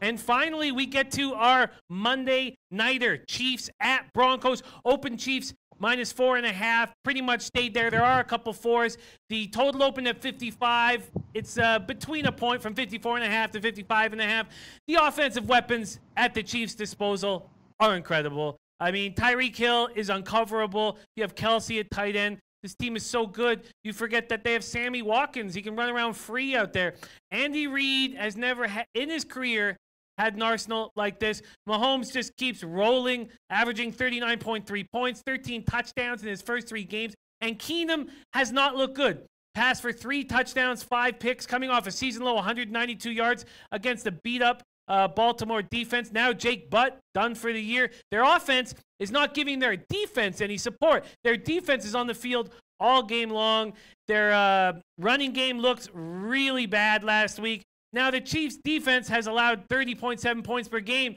And finally, we get to our Monday nighter. Chiefs at Broncos. Open Chiefs -4.5. Pretty much stayed there. There are a couple fours. The total opened at 55. It's between a point from 54.5 to 55.5. The offensive weapons at the Chiefs' disposal are incredible. I mean, Tyreek Hill is uncoverable. You have Kelsey at tight end. This team is so good. You forget that they have Sammy Watkins. He can run around free out there. Andy Reid has never in his career had an arsenal like this. Mahomes just keeps rolling, averaging 39.3 points, 13 touchdowns in his first 3 games. And Keenum has not looked good. Passed for 3 touchdowns, 5 picks, coming off a season-low 192 yards against a beat-up Baltimore defense. Now Jake Butt, done for the year. Their offense is not giving their defense any support. Their defense is on the field all game long. Their running game looks really bad last week. Now the Chiefs' defense has allowed 30.7 points per game.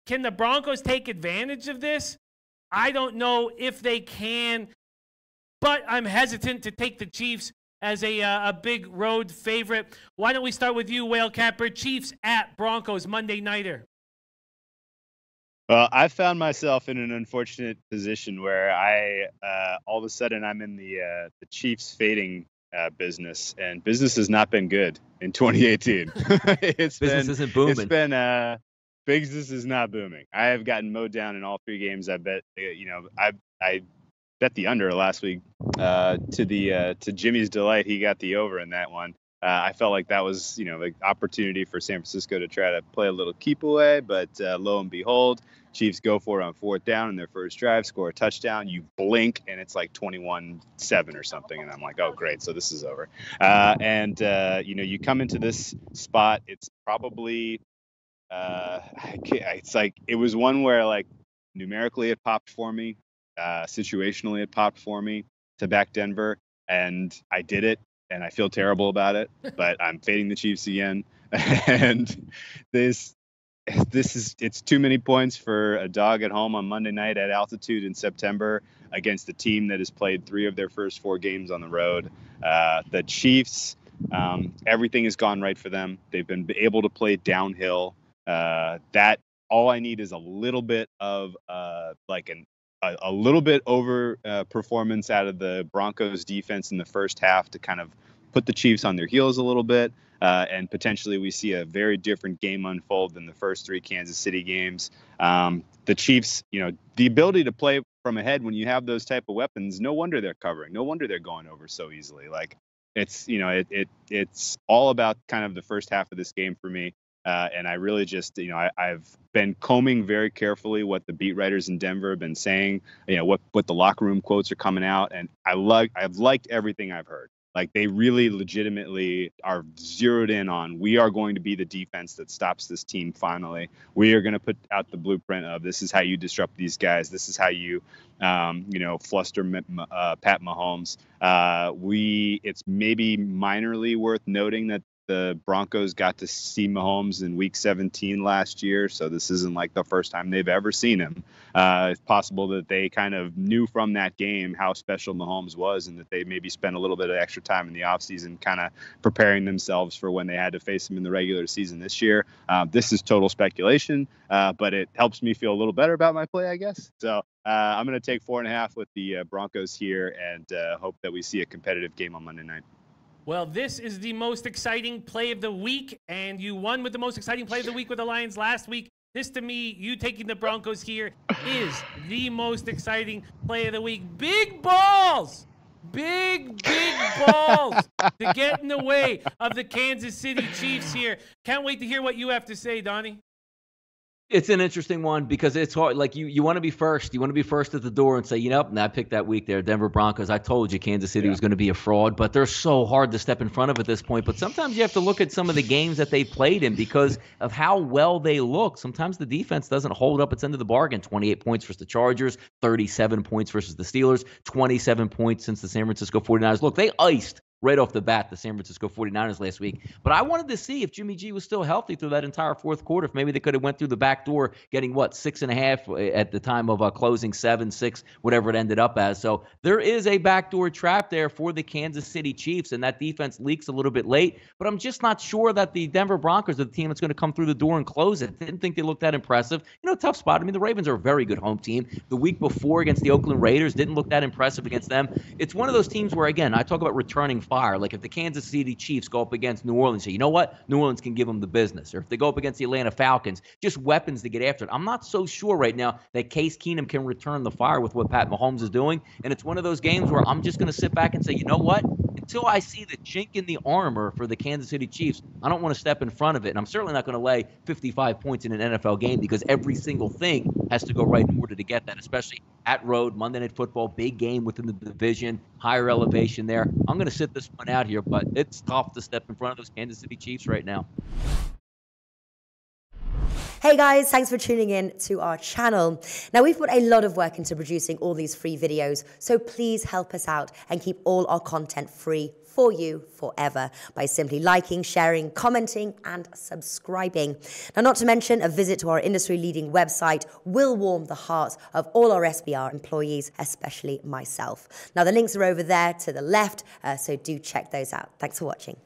Can the Broncos take advantage of this? I don't know if they can, but I'm hesitant to take the Chiefs as a big road favorite. Why don't we start with you, Whale Capper? Chiefs at Broncos, Monday nighter. Well, I found myself in an unfortunate position where all of a sudden I'm in the Chiefs fading business, and business has not been good in 2018. Business isn't booming. It's been business is not booming. I have gotten mowed down in all 3 games. I bet I bet the under last week. To Jimmy's delight, he got the over in that one. I felt like that was the opportunity for San Francisco to try to play a little keep away, but lo and behold, Chiefs go for it on 4th down in their first drive, score a touchdown. You blink and it's like 21-7 or something, and I'm like, oh great, so this is over. You come into this spot, it's probably it's like it was one where like numerically it popped for me, situationally it popped for me to back Denver, and I did it. And I feel terrible about it, but I'm fading the Chiefs again. And it's too many points for a dog at home on Monday night at altitude in September against a team that has played 3 of their first 4 games on the road. The Chiefs, everything has gone right for them. They've been able to play downhill. That all I need is a little bit of a little bit over performance out of the Broncos defense in the first half to kind of put the Chiefs on their heels a little bit. And potentially we see a very different game unfold than the first 3 Kansas City games. The Chiefs, the ability to play from ahead when you have those type of weapons, no wonder they're covering. No wonder they're going over so easily. Like it's all about kind of the first half of this game for me. And I really just, I've been combing very carefully what the beat writers in Denver have been saying, what the locker room quotes are coming out. And I've liked everything I've heard. Like they really legitimately are zeroed in on, we are going to be the defense that stops this team finally. We are going to put out the blueprint of this is how you disrupt these guys. This is how you, fluster Pat Mahomes. It's maybe minorly worth noting that the Broncos got to see Mahomes in Week 17 last year, so this isn't like the first time they've ever seen him. It's possible that they kind of knew from that game how special Mahomes was, and that they maybe spent a little bit of extra time in the offseason kind of preparing themselves for when they had to face him in the regular season this year. This is total speculation, but it helps me feel a little better about my play, I guess. So I'm going to take 4.5 with the Broncos here and hope that we see a competitive game on Monday night. Well, this is the most exciting play of the week, and you won with the most exciting play of the week with the Lions last week. This, to me, you taking the Broncos here is the most exciting play of the week. Big balls! Big balls to get in the way of the Kansas City Chiefs here. Can't wait to hear what you have to say, Donnie. It's an interesting one because it's hard. Like you want to be first. You want to be first at the door and say, I picked that week there, Denver Broncos. I told you Kansas City was going to be a fraud, but they're so hard to step in front of at this point. But sometimes you have to look at some of the games that they played in because of how well they look. Sometimes the defense doesn't hold up its end of the bargain. 28 points versus the Chargers, 37 points versus the Steelers, 27 points since the San Francisco 49ers. Look, they iced right off the bat, the San Francisco 49ers last week. But I wanted to see if Jimmy G was still healthy through that entire fourth quarter, if maybe they could have went through the back door, getting, 6.5 at the time of closing, 7, 6, whatever it ended up as. So there is a backdoor trap there for the Kansas City Chiefs, and that defense leaks a little bit late. But I'm just not sure that the Denver Broncos are the team that's going to come through the door and close it. Didn't think they looked that impressive. Tough spot. I mean, the Ravens are a very good home team. The week before against the Oakland Raiders didn't look that impressive against them. It's one of those teams where, again, I talk about returning fire. Like if the Kansas City Chiefs go up against New Orleans, say, you know what? New Orleans can give them the business. Or if they go up against the Atlanta Falcons, just weapons to get after it. I'm not so sure right now that Case Keenum can return the fire with what Pat Mahomes is doing. And it's one of those games where I'm just going to sit back and say, you know what? Until I see the chink in the armor for the Kansas City Chiefs, I don't want to step in front of it. And I'm certainly not going to lay 55 points in an NFL game because every single thing has to go right in order to get that, especially at road, Monday Night Football, big game within the division, higher elevation there. I'm going to sit this one out here, but it's tough to step in front of those Kansas City Chiefs right now. Hey guys, thanks for tuning in to our channel. Now, we've put a lot of work into producing all these free videos, so please help us out and keep all our content free for you forever by simply liking, sharing, commenting, and subscribing. Now, not to mention, a visit to our industry-leading website will warm the hearts of all our SBR employees, especially myself. Now, the links are over there to the left, so do check those out. Thanks for watching.